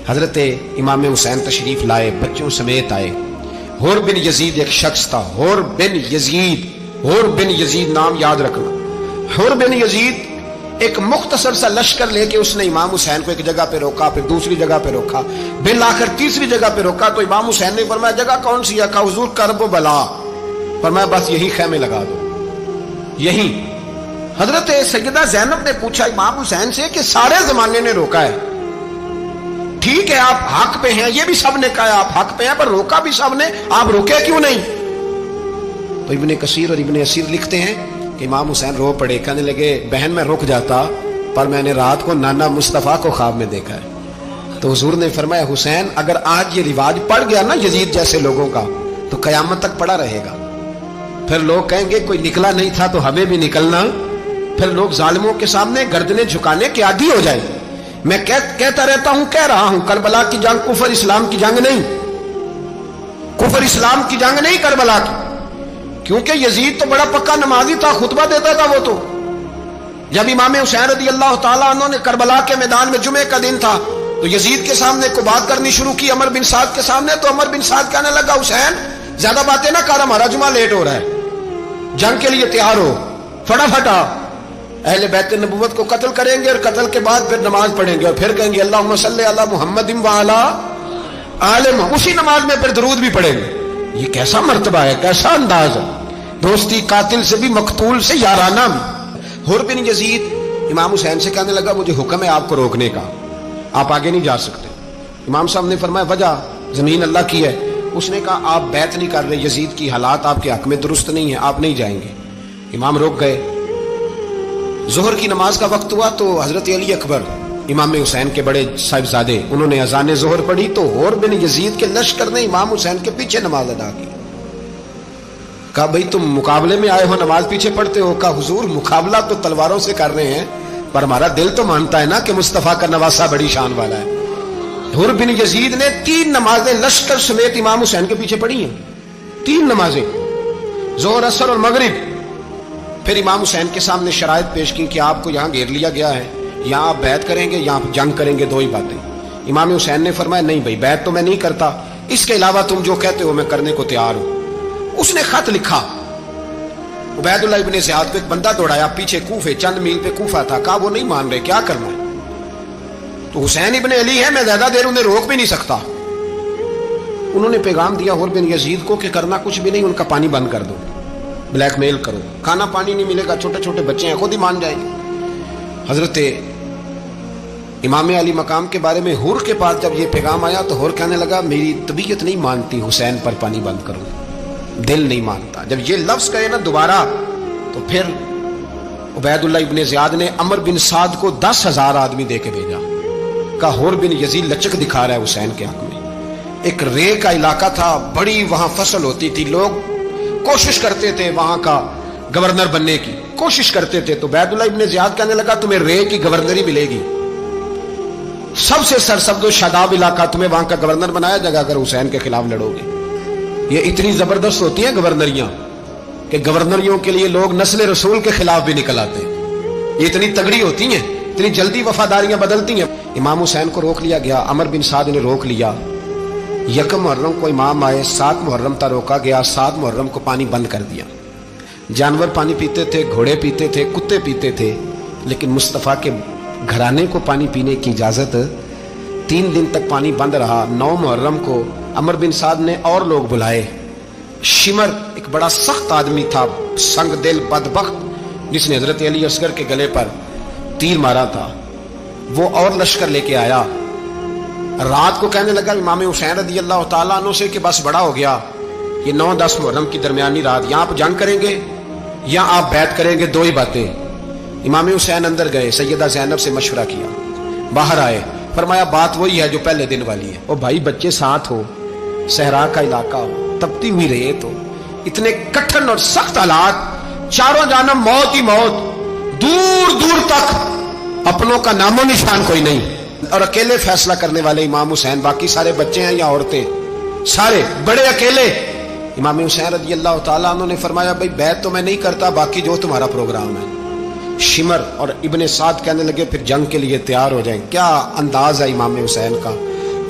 حضرت امام حسین تشریف لائے، بچوں سمیت آئے۔ حر بن یزید ایک شخص تھا، حر بن یزید نام یاد رکھنا۔ حر بن یزید ایک مختصر سا لشکر لے کے اس نے امام حسین کو ایک جگہ پہ روکا، پھر دوسری جگہ پہ روکا، بالآخر تیسری جگہ پہ روکا تو امام حسین نے فرمایا جگہ کون سی ہے؟ کہا حضور کرب و بلا۔ فرمایا بس یہی خیمے لگا دو، یہی۔ حضرت سیدہ زینب نے پوچھا امام حسین سے کہ سارے زمانے نے روکا ہے، ٹھیک ہے آپ حق پہ ہیں، یہ بھی سب نے کہا آپ حق پہ ہیں، پر روکا بھی سب نے، آپ روکے کیوں نہیں؟ تو ابن کثیر اور ابن اسیر لکھتے ہیں کہ امام حسین رو پڑے، کہنے لگے بہن میں رک جاتا پر میں نے رات کو نانا مصطفیٰ کو خواب میں دیکھا ہے۔ تو حضور نے فرمایا حسین اگر آج یہ رواج پڑ گیا نا یزید جیسے لوگوں کا تو قیامت تک پڑا رہے گا، پھر لوگ کہیں گے کوئی نکلا نہیں تھا تو ہمیں بھی نکلنا، پھر لوگ ظالموں کے سامنے گردنیں جھکانے کے عادی ہو جائیں۔ میں کہتا رہتا ہوں، کہہ رہا ہوں، کربلا کی جنگ کفر اسلام کی جنگ نہیں، کفر اسلام کی جنگ نہیں کربلا کی، کیونکہ یزید تو بڑا پکا نمازی تھا، خطبہ دیتا تھا وہ تو۔ جب امام حسین رضی اللہ تعالیٰ عنہ نے کربلا کے میدان میں جمعے کا دن تھا تو یزید کے سامنے کو بات کرنی شروع کی عمر بن سعد کے سامنے، تو عمر بن سعد کہنے لگا حسین زیادہ باتیں نہ کر، ہمارا جمعہ لیٹ ہو رہا ہے، جنگ کے لیے تیار ہو، فٹافٹ آ۔ اہل بیت نبوت کو قتل کریں گے اور قتل کے بعد پھر نماز پڑھیں گے اور پھر کہیں گے اللہم صلی علی محمد وعلی آل محمد، اسی نماز میں پھر درود بھی پڑھیں گے۔ یہ کیسا مرتبہ ہے، کیسا انداز ہے، دوستی قاتل سے بھی مقتول سے یارانہ بھی۔ حر بن یزید امام حسین سے کہنے لگا مجھے حکم ہے آپ کو روکنے کا، آپ آگے نہیں جا سکتے۔ امام صاحب نے فرمایا وجہ؟ زمین اللہ کی ہے۔ اس نے کہا آپ بیعت نہیں کر رہے، یزید کی حالات آپ کے حق میں درست نہیں ہے، آپ نہیں جائیں گے۔ امام روک گئے۔ ظہر کی نماز کا وقت ہوا تو حضرت علی اکبر امام حسین کے بڑے صاحبزادے انہوں نے اذان ظہر پڑھی تو حر بن یزید کے لشکر نے امام حسین کے پیچھے نماز ادا کی۔ کہا بھئی تم مقابلے میں آئے ہو نماز پیچھے پڑھتے ہو؟ کہا حضور مقابلہ تو تلواروں سے کر رہے ہیں پر ہمارا دل تو مانتا ہے نا کہ مصطفیٰ کا نواسہ بڑی شان والا ہے۔ حر بن یزید نے 3 نمازیں لشکر سمیت امام حسین کے پیچھے پڑھی ہیں، 3 نمازیں، ظہر عصر اور مغرب۔ پھر امام حسین کے سامنے شرائط پیش کی کہ آپ کو یہاں گھیر لیا گیا ہے، یہاں آپ بیعت کریں گے یا آپ جنگ کریں گے، 2 ہی باتیں۔ امام حسین نے فرمایا نہیں بھائی بیعت تو میں نہیں کرتا، اس کے علاوہ تم جو کہتے ہو میں کرنے کو تیار ہوں۔ اس نے خط لکھا، عبید اللہ ابن زیاد کو ایک بندہ دوڑایا پیچھے، کوفے چند میل پہ کوفہ تھا، کہا وہ نہیں مان رہے، کیا کرنا ہے؟ تو حسین ابن علی ہے، میں زیادہ دیر انہیں روک بھی نہیں سکتا۔ انہوں نے پیغام دیا حر بن یزید کو کہ کرنا کچھ بھی نہیں، ان کا پانی بند کر دو، بلیک میل کرو، کھانا پانی نہیں ملے گا، چھوٹے چھوٹے بچے ہیں خود ہی مان جائیں گے۔ حضرت امام علی مقام کے بارے میں حر کے پاس جب یہ پیغام آیا تو حر کہنے لگا میری طبیعت نہیں مانتی حسین پر پانی بند کروں، دل نہیں مانتا۔ جب یہ لفظ کہے نا دوبارہ تو پھر عبید اللہ ابن زیاد نے عمر بن سعد کو 10,000 آدمی دے کے بھیجا، کہا حر بن یزید لچک دکھا رہا ہے حسین کے حق میں۔ ایک رے کا علاقہ تھا، بڑی وہاں فصل ہوتی تھی، لوگ کوشش کرتے تھے وہاں کا گورنر بننے کی، کوشش کرتے تھے۔ تو عبید اللہ ابن زیاد کہنے لگا تمہیں رے کی گورنری ملے گی، سب سے سرسبز و شاداب علاقہ، تمہیں وہاں کا گورنر بنایا جائے گا اگر حسین کے خلاف لڑو گے۔ یہ اتنی زبردست ہوتی ہیں گورنریاں کہ گورنریوں کے لیے لوگ نسل رسول کے خلاف بھی نکل آتے ہیں، یہ اتنی تگڑی ہوتی ہیں، اتنی جلدی وفاداریاں بدلتی ہیں۔ امام حسین کو روک لیا گیا، عمر بن سعد نے روک لیا۔ 1 محرم کو امام آئے، 7 محرم تک روکا گیا، 7 محرم کو پانی بند کر دیا۔ جانور پانی پیتے تھے، گھوڑے پیتے تھے، کتے پیتے تھے، لیکن مصطفیٰ کے گھرانے کو پانی پینے کی اجازت 3 دن تک پانی بند رہا۔ 9 محرم کو عمر بن سعد نے اور لوگ بلائے۔ شمر ایک بڑا سخت آدمی تھا، سنگ دل بدبخت، جس نے حضرت علی اصغر کے گلے پر تیر مارا تھا، وہ اور لشکر لے کے آیا۔ رات کو کہنے لگا امام حسین رضی اللہ تعالیٰ عنہ سے کہ بس بڑا ہو گیا، یہ 9-10 محرم کی درمیانی رات، یہاں آپ جنگ کریں گے یا آپ بیعت کریں گے، 2 ہی باتیں۔ امام حسین اندر گئے، سیدہ زینب سے مشورہ کیا، باہر آئے، فرمایا بات وہی ہے جو پہلے دن والی ہے۔ اور بھائی بچے ساتھ ہو، صحرا کا علاقہ ہو، تپتی ہوئی رہے، تو اتنے کٹھن اور سخت حالات، چاروں جانب موت ہی موت، دور دور تک اپنوں کا نام و نشان کوئی نہیں، اور اکیلے فیصلہ کرنے والے امام حسین، باقی سارے بچے ہیں یا عورتیں، سارے بڑے اکیلے۔ امام حسین رضی اللہ تعالیٰ عنہ نے فرمایا بھائی بیعت تو میں نہیں کرتا، باقی جو تمہارا پروگرام ہے۔ شمر اور ابن سعد کہنے لگے پھر جنگ کے لیے تیار ہو جائیں۔ کیا انداز ہے امام حسین کا،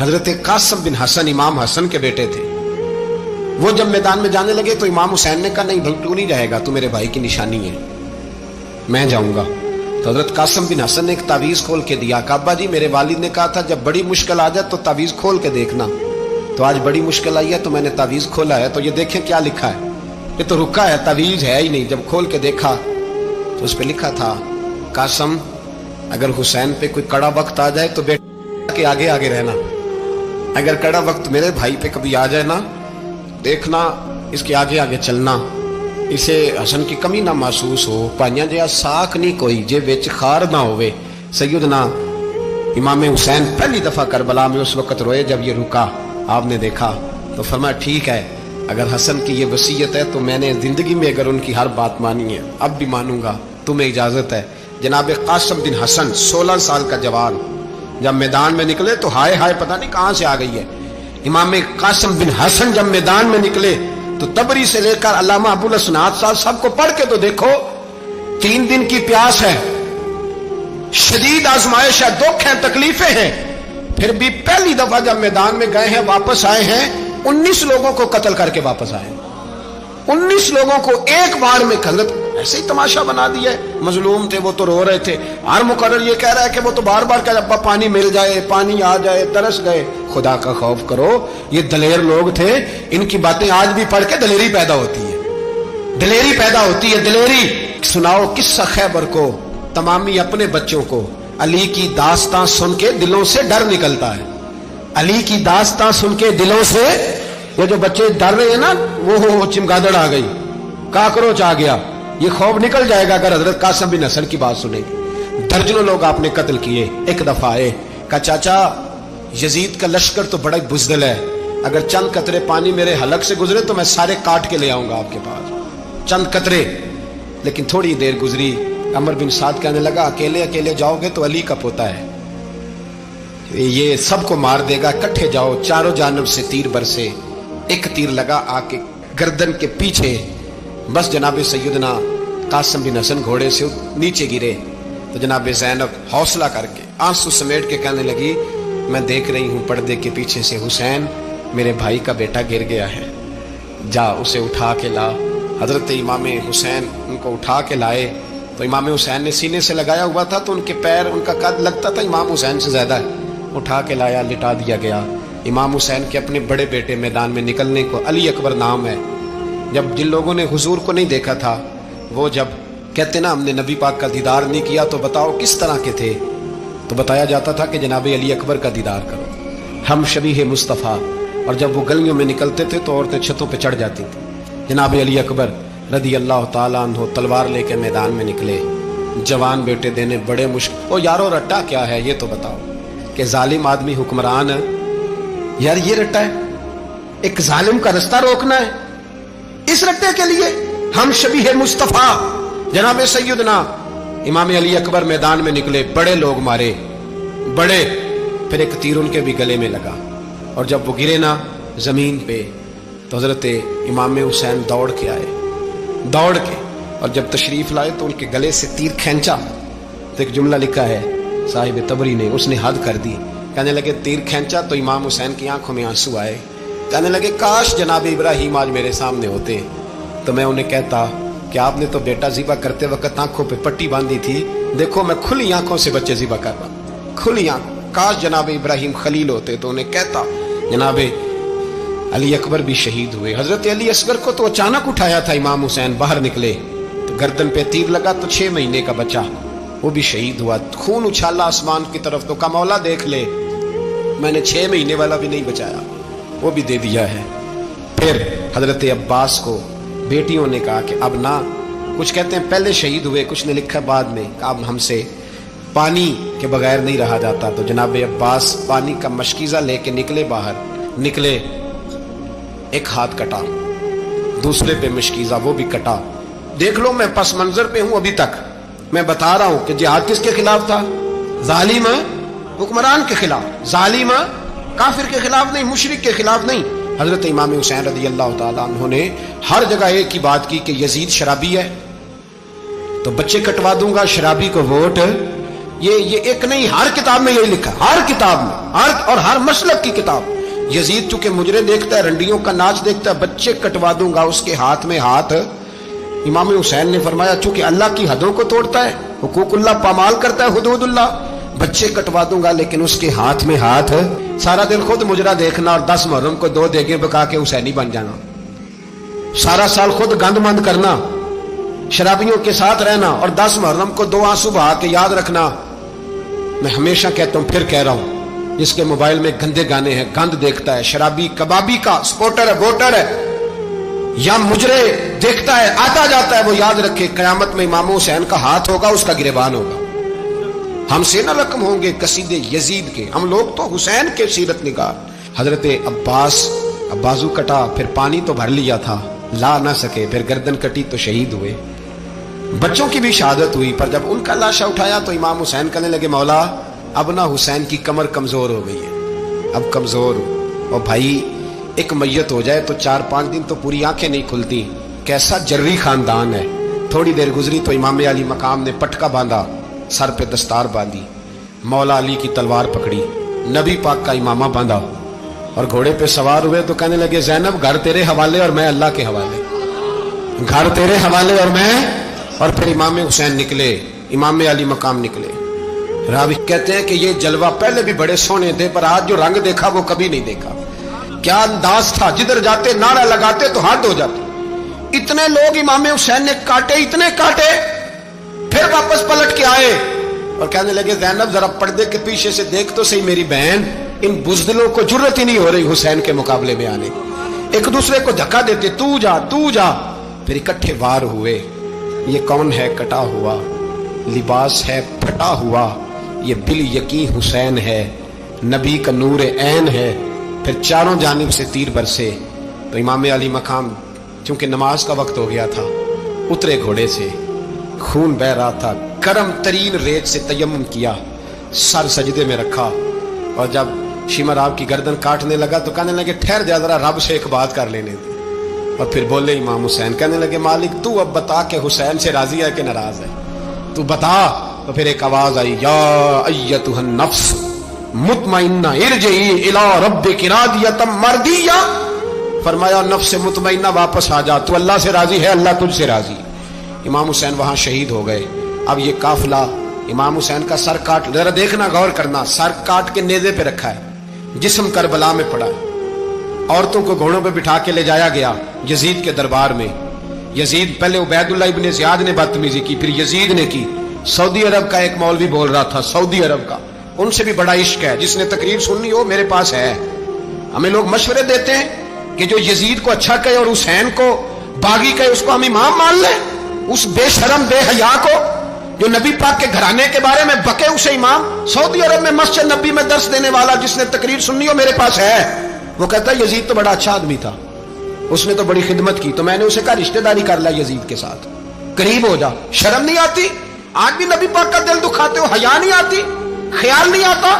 حضرت قاسم بن حسن امام حسن کے بیٹے تھے. وہ جب میدان میں جانے لگے تو امام حسین نے کہا نہیں بھائی تو نہیں جائے گا, تو میرے بھائی کی نشانی ہے, میں جاؤں گا. تو حضرت قاسم بن حسن نے ایک تعویذ کھول کے دیا کہ ابا جی میرے والد نے کہا تھا جب بڑی مشکل آ جائے تو تعویذ کھول کے دیکھنا. تو آج بڑی مشکل آئی ہے تو میں نے تعویذ کھولا ہے, تو یہ دیکھیں کیا لکھا ہے, یہ تو رکا ہے, تعویذ ہے ہی نہیں. جب کھول کے دیکھا تو اس پہ لکھا تھا قاسم اگر حسین پہ کوئی کڑا وقت آ جائے تو بیٹے کے آگے آگے رہنا, اگر کڑا وقت میرے بھائی پہ کبھی آ جائے نا دیکھنا اس کے آگے آگے چلنا, اسے حسن کی کمی نہ محسوس ہو. پائیاں جہا ساکھ نہیں کوئی جے وچ خار نہ ہوئے. سیدنا امام حسین پہلی دفعہ کربلا میں اس وقت روئے جب یہ رکا, آپ نے دیکھا تو فرمایا ٹھیک ہے اگر حسن کی یہ وصیت ہے تو میں نے زندگی میں اگر ان کی ہر بات مانی ہے اب بھی مانوں گا, تمہیں اجازت ہے. جناب قاسم بن حسن 16 سال کا جوان جب میدان میں نکلے تو ہائے ہائے پتہ نہیں کہاں سے آ گئی ہے. امام قاسم بن حسن جب میدان میں نکلے تو تبری سے لے کر علامہ ابو الحسنات صاحب سب کو پڑھ کے تو دیکھو, 3 دن کی پیاس ہے, شدید آزمائش ہے, دکھ ہیں, تکلیفیں ہیں, پھر بھی پہلی دفعہ جب میدان میں گئے ہیں واپس آئے ہیں 19 لوگوں کو قتل کر کے واپس آئے. 19 لوگوں کو ایک بار میں حضرت ایسے ہی تماشا بنا دیا ہے. مظلوم تھے وہ تو رو رہے تھے, ہر مقرر یہ کہہ رہا ہے کہ وہ تو بار بار کہ ابا پانی مل جائے, پانی آ جائے, ترس گئے. خدا کا خوف کرو, یہ دلیر لوگ تھے, ان کی باتیں آج بھی پڑھ کے دلیری پیدا ہوتی ہے, دلیری پیدا ہوتی ہے, دلیری. سناؤ قصہ خیبر کو تمامی اپنے بچوں کو, علی کی داستان سن کے دلوں سے ڈر نکلتا ہے. علی کی داستان سن کے دلوں سے وہ جو بچے ڈر رہے ہیں نا وہ چمگادڑ آ گئی, کاکروچ آ گیا, یہ خوف نکل جائے گا اگر حضرت قاسم بن حسن کی بات سنیں گے. درجنوں لوگ آپ نے قتل کیے. ایک دفعہ آئے کہا چاچا یزید کا لشکر تو بڑا بزدل ہے, اگر چند قطرے پانی میرے حلق سے گزرے تو میں سارے کاٹ کے لے آؤں گا آپ کے پاس, چند قطرے. لیکن تھوڑی دیر گزری, عمر بن سعد کہنے لگا اکیلے اکیلے جاؤ گے تو علی کا پوتا ہے, یہ سب کو مار دے گا, اکٹھے جاؤ. چاروں جانب سے تیر برسے, ایک تیر لگا آ کے گردن کے پیچھے, بس جناب سیدنا قاسم بن حسن گھوڑے سے نیچے گرے. تو جناب زینب حوصلہ کر کے آنسو سمیٹ کے کہنے لگی میں دیکھ رہی ہوں پردے کے پیچھے سے حسین میرے بھائی کا بیٹا گر گیا ہے, جا اسے اٹھا کے لا. حضرت امام حسین ان کو اٹھا کے لائے تو امام حسین نے سینے سے لگایا ہوا تھا تو ان کے پیر, ان کا قد لگتا تھا امام حسین سے زیادہ ہے. اٹھا کے لایا, لٹا دیا گیا. امام حسین کے اپنے بڑے بیٹے میدان میں نکلنے کو, علی اکبر نام ہے, جب جن لوگوں نے حضور کو نہیں دیکھا تھا وہ جب کہتے نا ہم نے نبی پاک کا دیدار نہیں کیا تو بتاؤ کس طرح کے تھے, تو بتایا جاتا تھا کہ جناب علی اکبر کا دیدار کرو, ہم شبیہ مصطفیٰ. اور جب وہ گلیوں میں نکلتے تھے تو عورتیں چھتوں پہ چڑھ جاتی تھیں. جناب علی اکبر رضی اللہ تعالیٰ عنہ تلوار لے کے میدان میں نکلے, جوان بیٹے دینے بڑے مشکل. او یارو رٹا کیا ہے یہ تو بتاؤ, کہ ظالم آدمی حکمران ہے یار, یہ رٹا ہے, ایک ظالم کا رستہ روکنا ہے, اس رٹے کے لیے ہم شبیہ مصطفیٰ. جناب سیدنا امام علی اکبر میدان میں نکلے, بڑے لوگ مارے, بڑے, پھر ایک تیر ان کے بھی گلے میں لگا, اور جب وہ گرے نا زمین پہ تو حضرت امام حسین دوڑ کے آئے, دوڑ کے, اور جب تشریف لائے تو ان کے گلے سے تیر کھینچا. تو ایک جملہ لکھا ہے صاحب تبری نے, اس نے حد کر دی, کہنے لگے تیر کھینچا تو امام حسین کی آنکھوں میں آنسو آئے, کہنے لگے کاش جناب ابراہیم آج میرے سامنے ہوتے تو میں انہیں کہتا کہ آپ نے تو بیٹا ذبح کرتے وقت آنکھوں پہ پٹی باندھی تھی, دیکھو میں کھلی آنکھوں سے بچے ذبح کر رہا ہوں, کھلی آنکھوں. کاش جناب ابراہیم خلیل ہوتے تو انہیں کہتا. جناب علی اکبر بھی شہید ہوئے. حضرت علی اصغر کو تو اچانک اٹھایا تھا امام حسین, باہر نکلے تو گردن پہ تیر لگا تو 6 مہینے کا بچہ وہ بھی شہید ہوا, خون اچھالا آسمان کی طرف, تو کہا مولا دیکھ لے میں نے 6 مہینے والا بھی نہیں بچایا, وہ بھی دے دیا ہے. پھر حضرت عباس کو بیٹیوں نے کہا کہ اب نہ, کچھ کہتے ہیں پہلے شہید ہوئے, کچھ نے لکھا بعد میں, کہ اب ہم سے پانی کے بغیر نہیں رہا جاتا. تو جناب عباس پانی کا مشکیزہ لے کے نکلے, باہر نکلے, ایک ہاتھ کٹا, دوسرے پہ مشکیزہ وہ بھی کٹا. دیکھ لو میں پس منظر پہ ہوں ابھی تک, میں بتا رہا ہوں کہ جہاد کس کے خلاف تھا, ظالم حکمران کے خلاف, ظالم کافر کے خلاف نہیں, مشرک کے خلاف نہیں. حضرت امام حسین رضی اللہ تعالیٰ عنہ نے ہر جگہ ایک ہی بات کی کہ یزید شرابی ہے تو بچے کٹوا دوں گا, شرابی کو ووٹ یہ ایک نہیں، ہر کتاب میں یہی لکھا، ہر کتاب میں، اور ہر مسلک کی کتاب۔ یزید چونکہ مجرے دیکھتا ہے، رنڈیوں کا ناچ دیکھتا ہے، بچے کٹوا دوں گا اس کے ہاتھ میں ہاتھ۔ امام حسین نے فرمایا چونکہ اللہ کی حدوں کو توڑتا ہے، حقوق اللہ پامال کرتا ہے، حدود اللہ، بچے کٹوا دوں گا لیکن اس کے ہاتھ میں ہاتھ۔ سارا دن خود مجرا دیکھنا اور 10 محرم کو 2 دیگیں پکا کے حسینی بن جانا، سارا سال خود گند مند کرنا، شرابیوں کے ساتھ رہنا، اور 10 محرم کو 2 آنسو بہا کے یاد رکھنا۔ میں ہمیشہ کہتا ہوں، پھر کہہ رہا ہوں، جس کے موبائل میں گندے گانے ہیں، گند دیکھتا ہے، شرابی کبابی کا سپورٹر ہے، ووٹر ہے، یا مجرے دیکھتا ہے آتا جاتا ہے، وہ یاد رکھے قیامت میں امام حسین کا ہاتھ ہوگا، اس کا گریبان ہوگا۔ ہم سے نہ رقم ہوں گے قصیدے یزید کے، ہم لوگ تو حسین کے سیرت نگار۔ حضرت عباس بازو کٹا، پھر پانی تو بھر لیا تھا، لا نہ سکے، پھر گردن کٹی تو شہید ہوئے۔ بچوں کی بھی شہادت ہوئی، پر جب ان کا لاشا اٹھایا تو امام حسین کہنے لگے مولا اب نہ حسین کی کمر کمزور ہو گئی ہے، اب کمزور ہو۔ اور بھائی ایک میت ہو جائے تو 4-5 دن تو پوری آنکھیں نہیں کھلتی، کیسا جری خاندان ہے۔ تھوڑی دیر گزری تو امام علی مقام نے پٹکا باندھا، سر پہ دستار باندھی، مولا علی کی تلوار پکڑی، نبی پاک کا امامہ باندھا، اور گھوڑے پہ سوار ہوئے تو کہنے لگے زینب گھر تیرے حوالے اور میں اللہ کے حوالے، گھر تیرے حوالے اور میں۔ اور پھر امام حسین نکلے، امام علی مقام نکلے۔ راوی کہتے ہیں کہ یہ جلوہ پہلے بھی بڑے سونے تھے، پر آج جو رنگ دیکھا وہ کبھی نہیں دیکھا۔ کیا انداز تھا، جدھر جاتے نعرہ لگاتے تو ہاتھ ہو جاتے۔ اتنے لوگ امام حسین نے کاٹے، اتنے کاٹے، پھر واپس پلٹ کے آئے اور کہنے لگے زینب ذرا پردے کے پیچھے سے دیکھ تو صحیح میری بہن، ان بزدلوں کو جرت ہی نہیں ہو رہی حسین کے مقابلے میں آنے، ایک دوسرے کو دھکا دیتے، تو جا تو جا۔ پھر اکٹھے وار ہوئے۔ یہ کون ہے کٹا ہوا، لباس ہے پھٹا ہوا، یہ بال یقین حسین ہے، نبی کا نور عین ہے۔ پھر چاروں جانب سے تیر برسے تو امام علی مقام چونکہ نماز کا وقت ہو گیا تھا، اترے گھوڑے سے، خون بہ رہا تھا، گرم ترین ریت سے تیمم کیا، سر سجدے میں رکھا، اور جب شمر آپ کی گردن کاٹنے لگا تو کہنے لگے ٹھہر جا ذرا رب سے ایک بات کر لینے دے۔ اور پھر بولے امام حسین، کہنے لگے مالک تو اب بتا کہ حسین سے راضی ہے کہ ناراض ہے، تو بتا۔ تو پھر ایک آواز آئی، یا ایتھا النفس مطمئنہ ارجعی الی ربک راضیۃ مرضیہ، فرمایا نفس مطمئنہ واپس آ جا، تو اللہ سے راضی ہے، اللہ تجھ سے راضی۔ امام حسین وہاں شہید ہو گئے۔ اب یہ قافلہ امام حسین کا سر کاٹ، ذرا دیکھنا غور کرنا، سر کاٹ کے نیزے پہ رکھا ہے، جسم کربلا میں پڑا ہے، عورتوں کو گھوڑوں پہ بٹھا کے لے جایا گیا یزید کے دربار میں۔ یزید پہلے عبید اللہ ابن زیاد نے بدتمیزی کی، پھر یزید نے کی۔ سعودی عرب کا ایک مولوی بول رہا تھا، سعودی عرب کا، ان سے بھی بڑا عشق ہے، جس نے تقریر سننی ہو میرے پاس ہے۔ ہمیں لوگ مشورے دیتے ہیں کہ جو یزید کو اچھا کہے اور حسین کو باغی کہے اس کو ہم امام مان لیں، اس بے شرم بے حیا کو جو نبی پاک کے گھرانے کے بارے میں بکے اسے امام۔ سعودی عرب میں مسجد نبی میں درس دینے والا جس نے تقریر سننی ہو میرے پاس ہے، وہ کہتا ہے یزید تو بڑا اچھا آدمی تھا، اس نے تو بڑی خدمت کی، تو میں نے اسے کہا رشتہ داری کر لیا یزید کے ساتھ، قریب ہو جا۔ شرم نہیں آتی؟ آج بھی نبی پاک کا دل دکھاتے ہو، حیا نہیں آتی، خیال نہیں آتا؟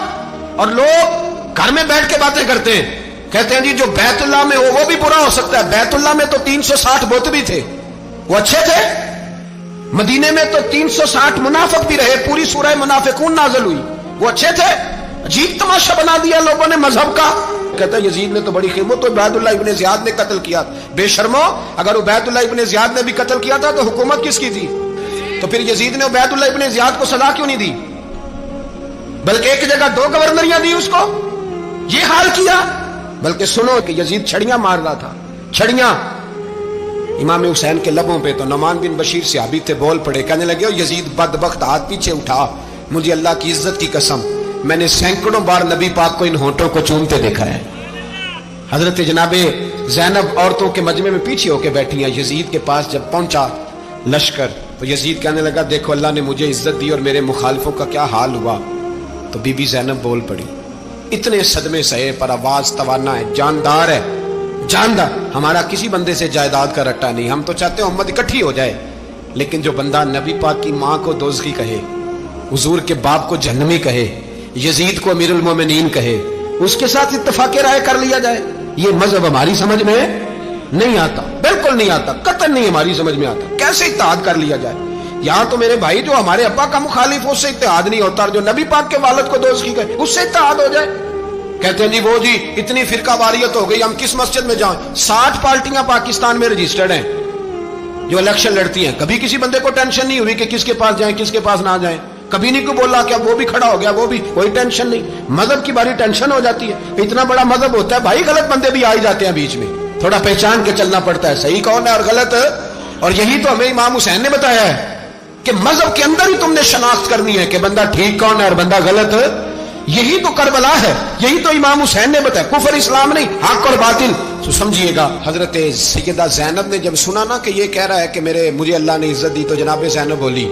اور لوگ گھر میں بیٹھ کے باتیں کرتے ہیں، کہتے ہیں جی جو بیت اللہ میں ہو وہ بھی برا ہو سکتا ہے۔ بیت اللہ میں تو 360 بت بھی تھے، وہ اچھے تھے۔ مدینے میں تو 360 منافق بھی رہے، پوری سورہ منافقون نازل ہوئی، وہ اچھے تھے۔ عجیب تماشا بنا دیا لوگوں نے مذہب کا۔ کہتا ہے یزید نے تو بڑی خدمت، تو عبید اللہ ابن زیاد نے قتل کیا۔ بے شرمو، اگر عبید اللہ ابن زیاد نے بھی قتل کیا تھا تو حکومت کس کی تھی؟ تو پھر یزید نے عبید اللہ ابن زیاد کو سزا کیوں نہیں دی، بلکہ ایک جگہ 2 گورنریاں دی اس کو؟ یہ حال کیا۔ بلکہ سنو کہ یزید چھڑیاں مار رہا تھا، چھڑیاں امام حسین کے لبوں پہ۔ تو نعمان بن بشیر صحابی تھے، بول پڑے، کہنے لگے او یزید بدبخت، ہاتھ پیچھے اٹھا، مجھے اللہ کی عزت کی قسم میں نے سینکڑوں بار نبی پاک کو ان ہونٹوں کو چومتے دیکھا ہے۔ حضرت جناب زینب عورتوں کے مجمع میں پیچھے ہو کے بیٹھی ہیں۔ یزید کے پاس جب پہنچا لشکر تو یزید کہنے لگا دیکھو اللہ نے مجھے عزت دی اور میرے مخالفوں کا کیا حال ہوا۔ تو بی بی زینب بول پڑی، اتنے صدمے سہے پر آواز توانا ہے، جاندار ہے، جاندار۔ ہمارا کسی بندے سے جائیداد کا رٹا نہیں، ہم تو چاہتے ہیں امت اکٹھی ہو جائے، لیکن جو بندہ نبی پاک کی ماں کو دوزخی کہے، حضور کے باپ کو جہنمی کہے، یزید کو امیر المومنین کہے، اس کے ساتھ اتفاق رائے کر لیا جائے، یہ مذہب ہماری سمجھ میں نہیں آتا، بالکل نہیں آتا، قطعاً نہیں ہماری سمجھ میں آتا۔ کیسے اتحاد کر لیا جائے؟ یہاں تو میرے بھائی جو ہمارے ابا کا مخالف ہو اس سے اتحاد نہیں ہوتا، اور جو نبی پاک کے والد کو دوست کی گئے اس سے اتحاد ہو جائے. کہتے ہیں جی وہ جی اتنی فرقہ واریت ہو گئی، ہم کس مسجد میں جائیں؟ 60 پارٹیاں پاکستان میں رجسٹرڈ ہیں جو الیکشن لڑتی ہیں. کبھی کسی بندے کو ٹینشن نہیں ہوئی کہ کس کے پاس جائیں کس کے پاس نہ جائیں. کبھی نہیں کو بولا کہ وہ بھی کھڑا ہو گیا، وہ بھی، کوئی ٹینشن نہیں. مذہب کی باری ٹینشن ہو جاتی ہے. اتنا بڑا مذہب ہوتا ہے بھائی، غلط بندے بھی آ ہی جاتے ہیں بیچ میں، تھوڑا پہچان کے چلنا پڑتا ہے صحیح کون ہے اور غلط. اور یہی تو ہمیں امام حسین نے بتایا ہے کہ مذہب کے اندر ہی تم نے شناخت کرنی ہے کہ بندہ ٹھیک کون ہے اور بندہ غلط. یہی تو کربلا ہے، یہی تو امام حسین نے بتایا. کفر اسلام نہیں، حق اور باطل. تو سمجھیے گا، حضرت سیدہ زینب نے جب سنا نا کہ یہ کہہ رہا ہے کہ مجھے اللہ نے عزت دی، تو جناب زینب بولی.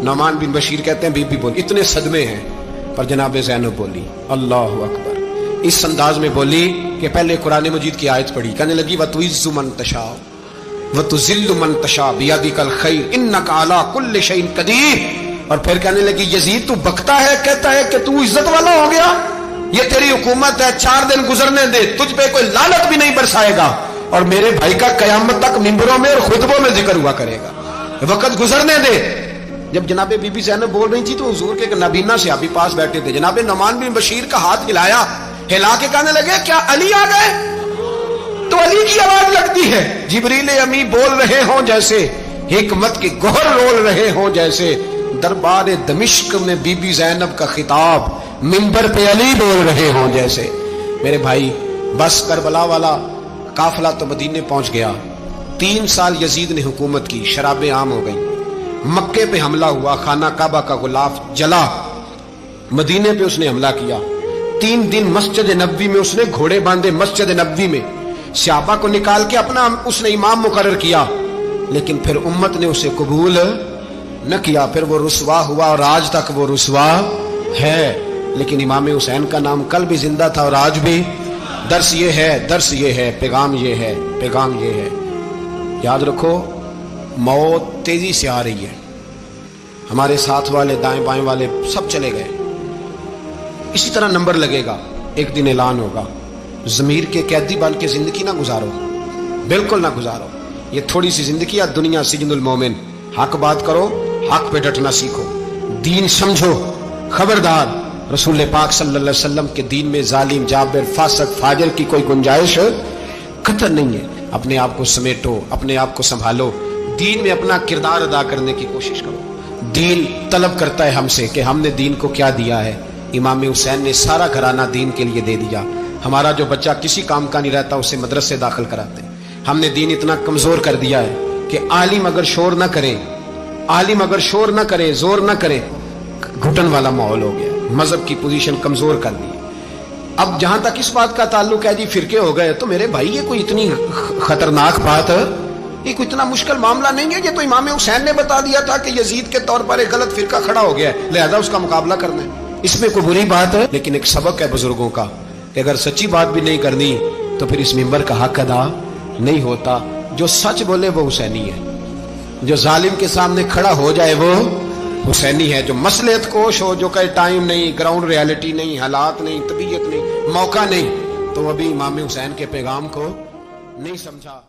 نعمان بن بشیر کہتے ہیں بی بی بولی، اتنے صدمے ہیں پر جناب زینب بولی اللہ اکبر. اس انداز میں بولی کہ پہلے قرآن مجید کی آیت پڑھی، کہنے لگی وَتُعِزُّ مَن تَشَاءُ وَتُذِلُّ مَن تَشَاءُ بِيَدِكَ الْخَيْرُ إِنَّكَ عَلَىٰ كُلِّ شَيْءٍ قَدِيرٌ. اور پھر کہنے لگی یزید تو بکتا ہے، کہتا ہے کہ تو عزت والا ہو گیا، یہ تیری حکومت ہے، 4 دن گزرنے دے، تجھ پہ کوئی لعنت بھی نہیں برسائے گا، اور میرے بھائی کا قیامت تک ممبروں میں اور خطبوں میں ذکر ہوا کرے گا، وقت گزرنے دے. جب جناب بی بی زینب بول رہی تھی تو حضور کے نابینا صحابی پاس بیٹھے تھے. جناب نعمان بن بشیر کا ہاتھ ہلایا، ہلا کے کہنے لگے کیا علی آ گئے؟ تو علی کی آواز لگتی ہے، جبریل امی بول رہے ہوں جیسے، حکمت کے گوہر رول رہے ہوں جیسے. دربار دمشق میں بی بی زینب کا خطاب، منبر پہ علی بول رہے ہوں جیسے. میرے بھائی بس کربلا والا قافلہ تو مدینے پہنچ گیا. 3 سال یزید نے حکومت کی، شرابیں عام ہو گئی، مکے پہ حملہ ہوا، خانہ کعبہ کا غلاف جلا، مدینے پہ اس نے حملہ کیا. 3 دن مسجد نبوی میں اس نے گھوڑے باندھے، مسجد نبوی میں صحابہ کو نکال کے اپنا اس نے امام مقرر کیا. لیکن پھر امت نے اسے قبول نہ کیا، پھر وہ رسوا ہوا اور آج تک وہ رسوا ہے. لیکن امام حسین کا نام کل بھی زندہ تھا اور آج بھی. درس یہ ہے، پیغام یہ ہے، پیغام یہ ہے. یاد رکھو موت تیزی سے آ رہی ہے. ہمارے ساتھ والے دائیں بائیں والے سب چلے گئے. اسی طرح نمبر لگے گا، ایک دن اعلان ہوگا. ضمیر کے قیدی بن کے زندگی نہ گزارو، بالکل نہ گزارو. یہ تھوڑی سی زندگی ہے، دنیا سجن المومن. حق بات کرو، حق پہ ڈٹنا سیکھو، دین سمجھو. خبردار رسول پاک صلی اللہ علیہ وسلم کے دین میں ظالم، جابر، فاسق، فاجر کی کوئی گنجائش قطر نہیں ہے. اپنے آپ کو سمیٹو، اپنے آپ کو سنبھالو، دین میں اپنا کردار ادا کرنے کی کوشش کرو. دین طلب کرتا ہے ہم سے کہ ہم نے دین کو کیا دیا ہے. امام حسین نے سارا گھرانہ دین کے لیے دے دیا. ہمارا جو بچہ کسی کام کا نہیں رہتا اسے مدرسے داخل کراتے ہیں. ہم نے دین اتنا کمزور کر دیا ہے کہ عالم اگر شور نہ کرے، زور نہ کرے، گھٹن والا ماحول ہو گیا. مذہب کی پوزیشن کمزور کر دی. اب جہاں تک اس بات کا تعلق ہے جی فرقے ہو گئے، تو میرے بھائی یہ کوئی اتنی خطرناک بات ہے، یہ کوئی اتنا مشکل معاملہ نہیں ہے. یہ تو امام حسین نے بتا دیا تھا کہ یزید کے طور پر ایک غلط فرقہ کھڑا ہو گیا ہے، لہذا اس کا مقابلہ کرنا ہے. اس میں کوئی بری بات ہے، لیکن ایک سبق ہے بزرگوں کا کہ اگر سچی بات بھی نہیں کرنی تو پھر اس منبر کا حق ادا نہیں ہوتا. جو سچ بولے وہ حسینی ہے، جو ظالم کے سامنے کھڑا ہو جائے وہ حسینی ہے. جو مصلحت کوش ہو، جو کہ ٹائم نہیں، گراؤنڈ ریالٹی نہیں، حالات نہیں، طبیعت نہیں، موقع نہیں، تو ابھی امام حسین کے پیغام کو نہیں سمجھا.